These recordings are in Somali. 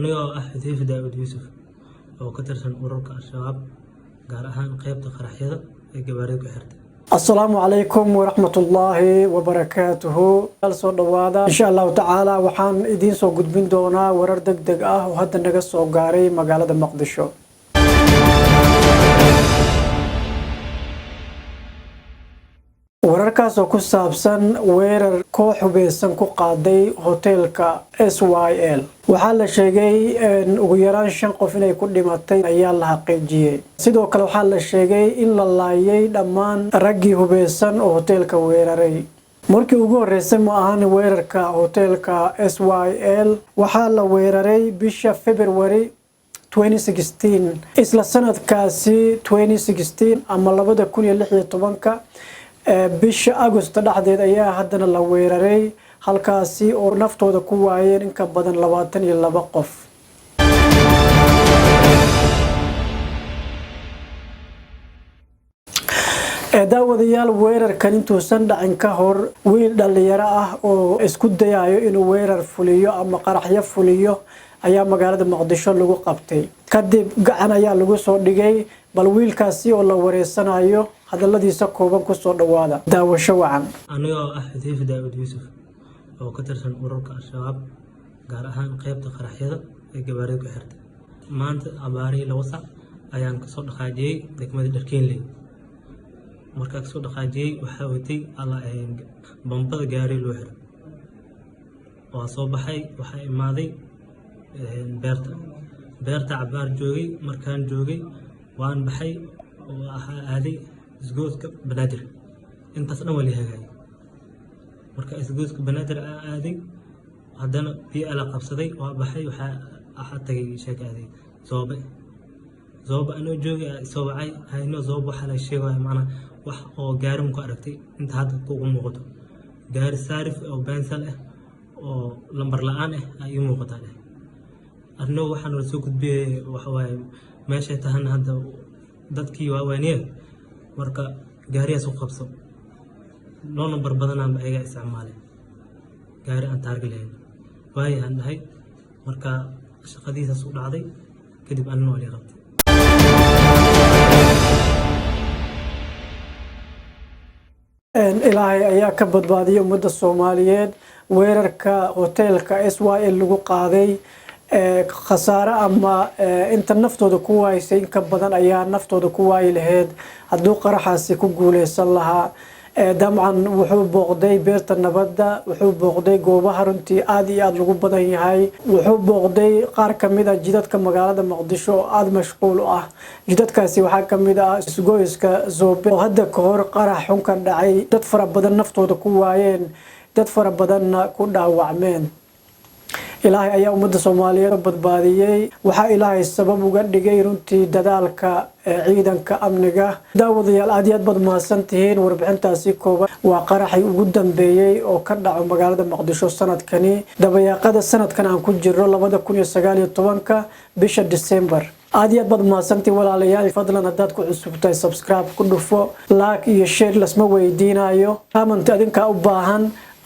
anigoo ah Xudayfa Daawud Yuusuf oo ka tirsan ururka Al-Shabaab gaar ahaan qaybta qaraxyada ee gawaarida ku xirtay. السلام عليكم ورحمة الله وبركاته. soo dhawaada insha Allah taala waxaan idin soo gudbin doonaa warar degdeg ah oo hadda naga soo gaaray magaalada Muqdisho. wararkaas oo ku saabsan weerar koox hubeysan ku qaaday hoteelka SYL waxaa la sheegay in ugu yaraan 5 qof inay ku dhimatay ayaa la xaqiijiyay. sidoo kale waxaa la sheegay in la laayay dhammaan raggii hubeysan oo hoteelka weeraray. markii ugu horeysay ma ahan weerarka hoteelka SYL waxaa la weeraray bisha February 2016 isla sanadkaasi 2016 ama 2016 bisha August dhaxdeed ayaa haddana la weeraray halkaasi oo naftooda ku waayeen in ka badan 22 qof. daawadayaal weerarkan intuusan dhacin ka hor wiil dhalinyaro ah oo isku dayayo inuu weerar fuliyo ama qaraxyo fuliyo ayaa magaalada Muqdisho lagu qabtay. kadib gacan ayaa lagu soo dhigay bal wiilkaasi oo la wareysanayo hadaladiisa kooban ku soo dhawaada daawasho wacan. anigoo ah Xudayfa Daawud Yuusuf oo ka tirsan ururka Al-Shabaab gaar ahaan qaybta qaraxyada ee gawaarida ku xirtay. maanta abaari 2 sac ayaan ka soo dhaqaajiyay degmada Dharkeenley. markaa ka soo dhaqaajiyay waxa watay bambada gaari loo xiray. waa soo baxay waxa imaaday beerta cabaar joogay. markaan joogay waan baxay oo aaday isgoodka Banaadir. intaas dhan wali hagaay. marka isgoodka Banaadir aaday haddana biyo ala qabsaday waa baxay waxa tagay sheekaaday Zoobe anoo joogay soo wacay hayno Zoobe waxa la sheegay macna wax oo gaari ku aragtay inta hadda kugu muuqato gaari saarif oo bensal ah oo lambar la'aan ah ay muuqataa. arno waxaan la soo gudbiyay waxa way meesha tahan hadda dadkii waaweyneen marka gaariyaas u qabso loo number badan aan ayaga isticmaalay gaari aan taargaleyn waayahan dhahay marka shaqadiisa soo dhacday kadib anna wali qabtay. ilaahay ayaa ka badbaadiyay ummadda Soomaaliyeed weerarka hoteelka SYL lagu qaaday. khasaare ama inta naftooda ku waayay in ka badan ayaa naftooda ku waayay lahayd hadduu qaraxaasi ku guuleysan lahaa. dabcan wuxuu booqday beerta nabadda, wuxuu booqday goobaha runtii aad iyo aad lagu badan yahay, wuxuu booqday qaar ka mid ah jidadka magaalada Muqdisho oo aad mashquul u ah. jidadkaasi waxaa ka mid ah isgoyska Zoobe oo hadda ka hor qarax xun ka dhacay, dad fara badan naftooda ku waayeen, dad fara badanna ku dhaawacmeen. ilaahay ayaa ummadda Soomaaliyeed badbaadiyay. waxa ilaahay sabab uga dhigay runtii dadaalka ciidanka amniga. daawadayaal aad iyo aad baad mahadsantihiin. warbixintaasi kooban waa qaraxay ugu dambeeyay oo ka dhaco magaalada Muqdisho sanadkani dabayaaqada sanadkan aan ku jirno 2019 bisha December. aad iyo aad baad mahadsantihiin walaalayaal. fadlan haddaad ku cusubtahay subscribe ku dhufo, like iyo share lasma weydiinayo. comment adinka u baahan.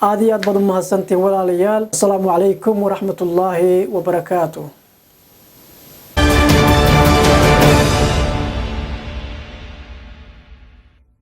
aad iyo aad baad mahadsantihiin walaalayaal. assalaamu calaykum waraxmatullaahi wabarakaatuh.